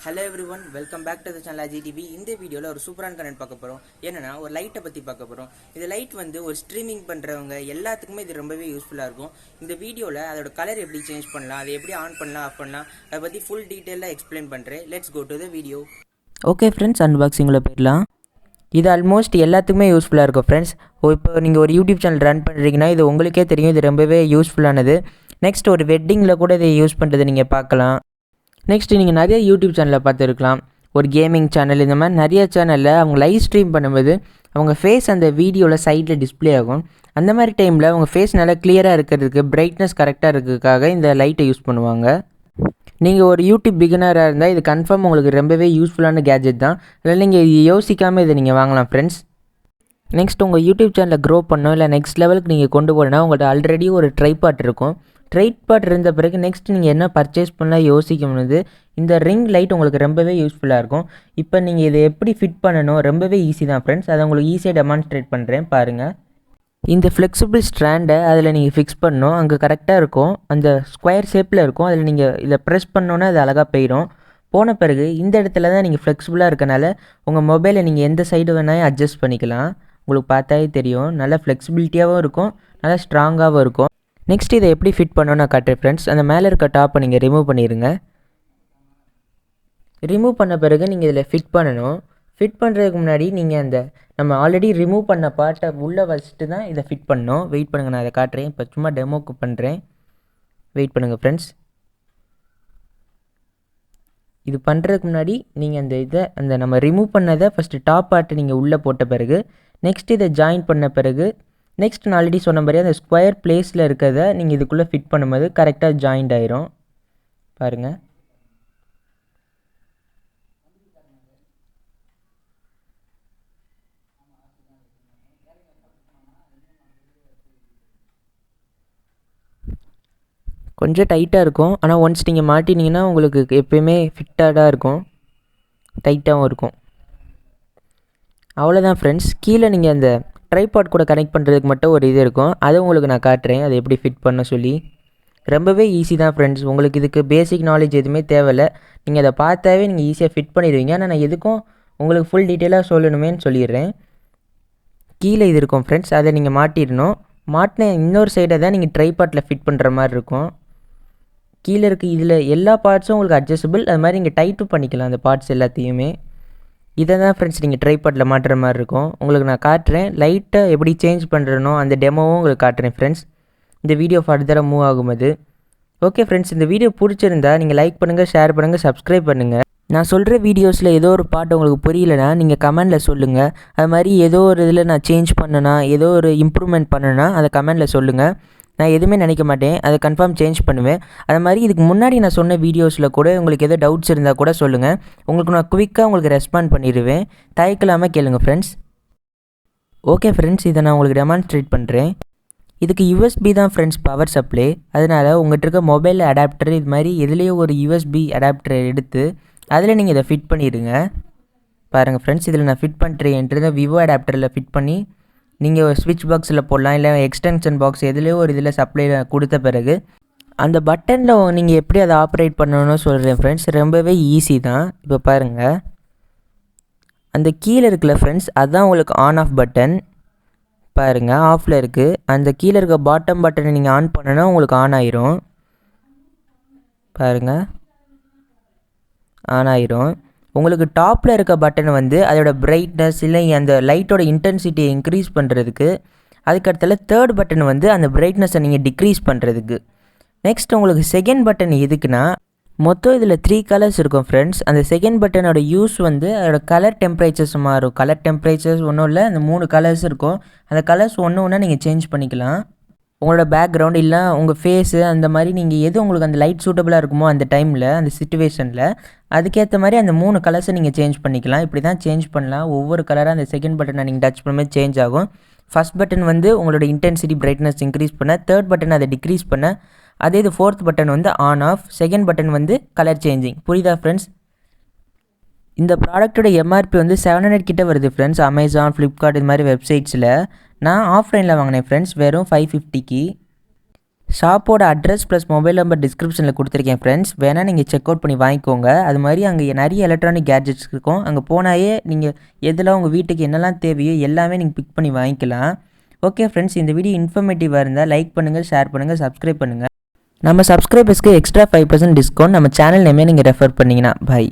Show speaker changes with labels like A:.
A: Hello everyone, welcome back to the channel XD-260. இந்த வீடியோல ஒரு சூப்பரான கண்டென்ட் பார்க்க போறோம். என்னன்னா ஒரு லைட்டை பத்தி பார்க்க போறோம். இந்த லைட் வந்து ஒரு ஸ்ட்ரீமிங் பண்றவங்க எல்லாத்துக்குமே இது ரொம்பவே யூஸ்ஃபுல்லா இருக்கும். இந்த வீடியோல அதோட கலர் எப்படி சேஞ்ச் பண்ணலாம், அதை எப்படி ஆன் பண்ணலாம், ஆஃப் பண்ணலாம், அதை பத்தி ஃபுல் டீடைலா எக்ஸ்பிளைன் பண்றேன். Let's go to the video.
B: Okay friends, அன்பாக்சிங்கில் போயிடலாம். இது ஆல்மோஸ்ட் எல்லாத்துக்குமே யூஸ்ஃபுல்லாக இருக்கும் ஃப்ரெண்ட்ஸ். இப்போ நீங்கள் ஒரு யூடியூப் சேனல் ரன் பண்ணுறீங்கன்னா இது உங்களுக்கே தெரியும், இது ரொம்பவே யூஸ்ஃபுல்லானது. நெக்ஸ்ட் ஒரு வெட்டிங்கில் கூட இதை யூஸ் பண்ணுறது நீங்கள் பார்க்கலாம். நெக்ஸ்ட் நீங்கள் நிறைய யூடியூப் சேனலில் பார்த்துருக்கலாம். ஒரு கேமிங் சேனல், இந்த மாதிரி நிறைய சேனலில் அவங்க லைவ் ஸ்ட்ரீம் பண்ணும்போது அவங்க ஃபேஸ் அந்த வீடியோவில் சைடில் டிஸ்பிளே ஆகும். அந்த மாதிரி டைமில் அவங்க ஃபேஸ் நல்லா கிளியராக இருக்கிறதுக்கு, பிரைட்னஸ் கரெக்டாக இருக்கிறதுக்காக இந்த லைட்டை யூஸ் பண்ணுவாங்க. நீங்கள் ஒரு யூடியூப் பிகினராக இருந்தால் இது கன்ஃபார்ம் உங்களுக்கு ரொம்பவே யூஸ்ஃபுல்லான கேஜெட் தான். அதில் நீங்கள் யோசிக்காமல் இதை நீங்கள் வாங்கலாம் ஃப்ரெண்ட்ஸ். நெக்ஸ்ட் உங்கள் யூடியூப் சேனலை க்ரோ பண்ணோம் இல்லை நெக்ஸ்ட் லெவலுக்கு நீங்கள் கொண்டு போனால் உங்கள்கிட்ட ஆல்ரெடி ஒரு ட்ரைபாட் இருக்கும். ட்ரைபாட் இருந்த பிறகு நெக்ஸ்ட் நீங்கள் என்ன பர்ச்சேஸ் பண்ணலாம் யோசிக்கும்போது இந்த ரிங் லைட் உங்களுக்கு ரொம்பவே யூஸ்ஃபுல்லாக இருக்கும். இப்போ நீங்கள் இதை எப்படி ஃபிட் பண்ணணும் ரொம்பவே ஈஸி தான் ஃப்ரெண்ட்ஸ். அதை உங்களுக்கு ஈஸியாக டெமான்ஸ்ட்ரேட் பண்ணுறேன் பாருங்கள். இந்த ஃப்ளெக்சிபிள் ஸ்ட்ராண்டை அதில் நீங்கள் ஃபிக்ஸ் பண்ணணும். அங்கே கரெக்டாக இருக்கும், அந்த ஸ்கொயர் ஷேப்பில் இருக்கும். அதில் நீங்கள் இதை ப்ரெஸ் பண்ணோன்னே அது அழகாக போயிடும். போன பிறகு இந்த இடத்துல தான் நீங்கள் ஃப்ளெக்சிபிளாக இருக்கனால உங்கள் மொபைலை நீங்கள் எந்த சைடு வேணாலும் அட்ஜஸ்ட் பண்ணிக்கலாம். உங்களுக்கு பார்த்தாவே தெரியும், நல்லா ஃப்ளெக்சிபிலிட்டியாகவும் இருக்கும், நல்லா ஸ்ட்ராங்காகவும் இருக்கும். நெக்ஸ்ட் இதை எப்படி ஃபிட் பண்ணணும்னு நான் காட்டுறேன் ஃப்ரெண்ட்ஸ். அந்த மேலே இருக்க டாப்பை நீங்கள் ரிமூவ் பண்ணிடுங்க. ரிமூவ் பண்ண பிறகு நீங்கள் இதில் ஃபிட் பண்ணணும். ஃபிட் பண்ணுறதுக்கு முன்னாடி நீங்கள் அந்த நம்ம ஆல்ரெடி ரிமூவ் பண்ண பார்ட்டை உள்ளே வச்சுட்டு தான் இதை ஃபிட் பண்ணணும். வெயிட் பண்ணுங்கள், நான் அதை காட்டுறேன். இப்போ சும்மா டெமோக்கு பண்ணுறேன், வெயிட் பண்ணுங்கள் ஃப்ரெண்ட்ஸ். இது பண்ணுறதுக்கு முன்னாடி நீங்கள் அந்த நம்ம ரிமூவ் பண்ணதை ஃபஸ்ட்டு டாப் பார்ட்டை நீங்கள் உள்ளே போட்ட பிறகு நெக்ஸ்ட் இதை ஜாயின் பண்ண பிறகு நெக்ஸ்ட் நான் ஆல்ரெடி சொன்ன மாதிரி அந்த ஸ்கொயர் பிளேஸில் இருக்கிறத நீங்கள் இதுக்குள்ளே ஃபிட் பண்ணும்போது கரெக்டாக ஜாயிண்ட் ஆயிரும் பாருங்கள். கொஞ்சம் டைட்டாக இருக்கும், ஆனால் ஒன்ஸ் நீங்கள் மாட்டினீங்கன்னா உங்களுக்கு எப்போயுமே ஃபிட்டாக இருக்கும், டைட்டாகவும் இருக்கும். அவ்வளோதான் ஃப்ரெண்ட்ஸ். கீழே நீங்கள் அந்த ட்ரைபாட் கூட கனெக்ட் பண்ணுறதுக்கு மட்டும் ஒரு இது இருக்கும், அதை உங்களுக்கு நான் காட்டுறேன் அதை எப்படி ஃபிட் பண்ண சொல்லி. ரொம்பவே ஈஸி தான் ஃப்ரெண்ட்ஸ். உங்களுக்கு இதுக்கு பேசிக் நாலேஜ் எதுவுமே தேவையில்லை, நீங்கள் அதை பார்த்தாவே நீங்கள் ஈஸியாக ஃபிட் பண்ணிடுவீங்க. ஆனால் நான் எதுக்கும் உங்களுக்கு ஃபுல் டீட்டெயிலாக சொல்லணுமேன்னு சொல்லிடுறேன். கீழே இது இருக்கும் ஃப்ரெண்ட்ஸ், அதை நீங்கள் மாட்டிடணும். மாட்டின இன்னொரு சைடை தான் நீங்கள் ட்ரைபாட்டில் ஃபிட் பண்ணுற மாதிரி இருக்கும். கீழே இருக்க இதில் எல்லா பார்ட்ஸும் உங்களுக்கு அட்ஜஸ்டபிள், அது மாதிரி நீங்கள் டைட்டும் பண்ணிக்கலாம் அந்த பார்ட்ஸ் எல்லாத்தையுமே. இதை தான் ஃப்ரெண்ட்ஸ் நீங்கள் ட்ரைபாட்டில் மாட்டுற மாதிரி இருக்கும். உங்களுக்கு நான் காட்டுறேன், லைட்டை எப்படி சேஞ்ச் பண்ணுறனோ அந்த டெமோவும் உங்களுக்கு காட்டுறேன் ஃப்ரெண்ட்ஸ், இந்த வீடியோ ஃபர்தராக மூவ் ஆகும்போது. ஓகே ஃப்ரெண்ட்ஸ், இந்த வீடியோ பிடிச்சிருந்தா நீங்கள் லைக் பண்ணுங்கள், ஷேர் பண்ணுங்கள், சப்ஸ்கிரைப் பண்ணுங்கள். நான் சொல்கிற வீடியோஸில் ஏதோ ஒரு பாட்டு உங்களுக்கு புரியலைன்னா நீங்கள் கமெண்டில் சொல்லுங்கள். அது மாதிரி ஏதோ ஒரு இதில் நான் சேஞ்ச் பண்ணனா, ஏதோ ஒரு இம்ப்ரூவ்மெண்ட் பண்ணனா அதை கமெண்டில் சொல்லுங்கள். நான் எதுவுமே நினைக்க மாட்டேன், அதை கன்ஃபார்ம் சேஞ்ச் பண்ணுவேன். அது மாதிரி இதுக்கு முன்னாடி நான் சொன்ன வீடியோஸில் கூட உங்களுக்கு எதோ டவுட்ஸ் இருந்தால் கூட சொல்லுங்கள், உங்களுக்கு நான் குவிக்காக உங்களுக்கு ரெஸ்பாண்ட் பண்ணிடுவேன். தயக்கலாமல் கேளுங்கள் ஃப்ரெண்ட்ஸ். ஓகே ஃப்ரெண்ட்ஸ், இதை நான் உங்களுக்கு டெமான்ஸ்ட்ரேட் பண்ணுறேன். இதுக்கு யூஎஸ்பி தான் ஃப்ரெண்ட்ஸ் பவர் சப்ளை. அதனால் உங்கள்கிட்ட இருக்க மொபைல் அடாப்டர் இது மாதிரி எதுலேயோ ஒரு யூஎஸ்பி அடாப்டரை எடுத்து அதில் நீங்கள் இதை ஃபிட் பண்ணிடுங்க. பாருங்கள் ஃப்ரெண்ட்ஸ், இதில் நான் ஃபிட் பண்ணுறேன்ட்டு விவோ அடாப்டரில் ஃபிட் பண்ணி நீங்கள் ஸ்விட்ச் பாக்ஸில் போடலாம், இல்லை எக்ஸ்டென்ஷன் பாக்ஸ் எதுலேயோ ஒரு இதில் சப்ளை கொடுத்த பிறகு அந்த பட்டனில் நீங்கள் எப்படி அதை ஆப்ரேட் பண்ணணும்னு சொல்கிறேன் ஃப்ரெண்ட்ஸ். ரொம்பவே ஈஸி தான். இப்போ பாருங்கள், அந்த கீழே இருக்குல்ல ஃப்ரெண்ட்ஸ், அதுதான் உங்களுக்கு ஆன் ஆஃப் பட்டன். பாருங்கள், ஆஃபில் இருக்குது. அந்த கீழே இருக்க பாட்டம் பட்டனை நீங்கள் ஆன் பண்ணனா உங்களுக்கு ஆன் ஆயிரும். பாருங்கள், ஆன் ஆயிரும். உங்களுக்கு டாப்பில் இருக்க பட்டன் வந்து அதோட பிரைட்னஸ் இல்லை அந்த லைட்டோட இன்டென்சிட்டியை இன்க்ரீஸ் பண்ணுறதுக்கு. அதுக்கடுத்தால தேர்ட் பட்டன் வந்து அந்த பிரைட்னஸை நீங்கள் டிக்ரீஸ் பண்ணுறதுக்கு. நெக்ஸ்ட் உங்களுக்கு செகண்ட் பட்டன் எதுக்குன்னா, மொத்தம் இதில் 3 கலர்ஸ் இருக்கும் ஃப்ரெண்ட்ஸ். அந்த செகண்ட் பட்டனோட யூஸ் வந்து அதோட கலர் டெம்பரேச்சர்ஸ் மாறும். கலர் டெம்பரேச்சர்ஸ் ஒன்றும் இல்லை, அந்த 3 கலர்ஸ் இருக்கும். அந்த கலர்ஸ் ஒன்று ஒன்றா நீங்கள் சேஞ்ச் பண்ணிக்கலாம். உங்களோட பேக்ரவுண்ட் இல்லை உங்கள் ஃபேஸு அந்த மாதிரி நீங்கள் எது உங்களுக்கு அந்த லைட் சூட்டபுளாக இருக்குமோ அந்த டைமில் அந்த சிச்சுவேஷனில் அதுக்கேற்ற மாதிரி அந்த 3 கலர்ஸை நீங்கள் சேஞ்ச் பண்ணிக்கலாம். இப்படி தான் சேஞ்ச் பண்ணலாம். ஒவ்வொரு கலராக அந்த செகண்ட் பட்டனை நீங்கள் டச் பண்ணும்போது சேஞ்ச் ஆகும். ஃபஸ்ட் பட்டன் வந்து உங்களோட இன்டென்சிட்டி பிரைட்னஸ் இன்க்ரீஸ் பண்ண, தேர்ட் பட்டன் அதை டிக்ரீஸ் பண்ண, அதே இது ஃபோர்த் பட்டன் வந்து ஆன் ஆஃப், செகண்ட் பட்டன் வந்து கலர் சேஞ்சிங். புரியுதா ஃப்ரெண்ட்ஸ்? இந்த ப்ராடக்ட்டோட எம்ஆர்பி வந்து 700 கிட்ட வருது ஃப்ரெண்ட்ஸ். அமேசான், ஃப்ளிப்கார்ட் இது மாதிரி வெப்சைட்ஸில். நான் ஆஃப்லைனில் வாங்கினேன் ஃப்ரெண்ட்ஸ், வெறும் 550க்கு. ஷாப்போட அட்ரஸ் ப்ளஸ் மொபைல் நம்பர் டிஸ்கிரிப்ஷனில் கொடுத்துருக்கேன் ஃப்ரெண்ட்ஸ், வேணால் நீங்கள் செக் அவுட் பண்ணி வாங்கிக்கோங்க. அது மாதிரி அங்கே நிறைய எலக்ட்ரானிக் கேட்ஜெட்ஸ் இருக்கும். அங்கே போனாயே நீங்கள் எதெல்லாம் உங்கள் வீட்டுக்கு என்னெல்லாம் தேவையோ எல்லாமே நீங்கள் பிக் பண்ணி வாங்கிக்கலாம். ஓகே ஃப்ரெண்ட்ஸ், இந்த வீடியோ இன்ஃபர்மேட்டிவாக இருந்தால் லைக் பண்ணுங்கள், ஷேர் பண்ணுங்கள், சப்ஸ்கிரைப் பண்ணுங்கள். நம்ம சப்ஸ்கிரைபர்ஸ்க்கு எக்ஸ்ட்ரா 5% டிஸ்கவுண்ட் நம்ம சேனல் நேமே நீங்கள் ரெஃபர் பண்ணிங்கன்னா. பை.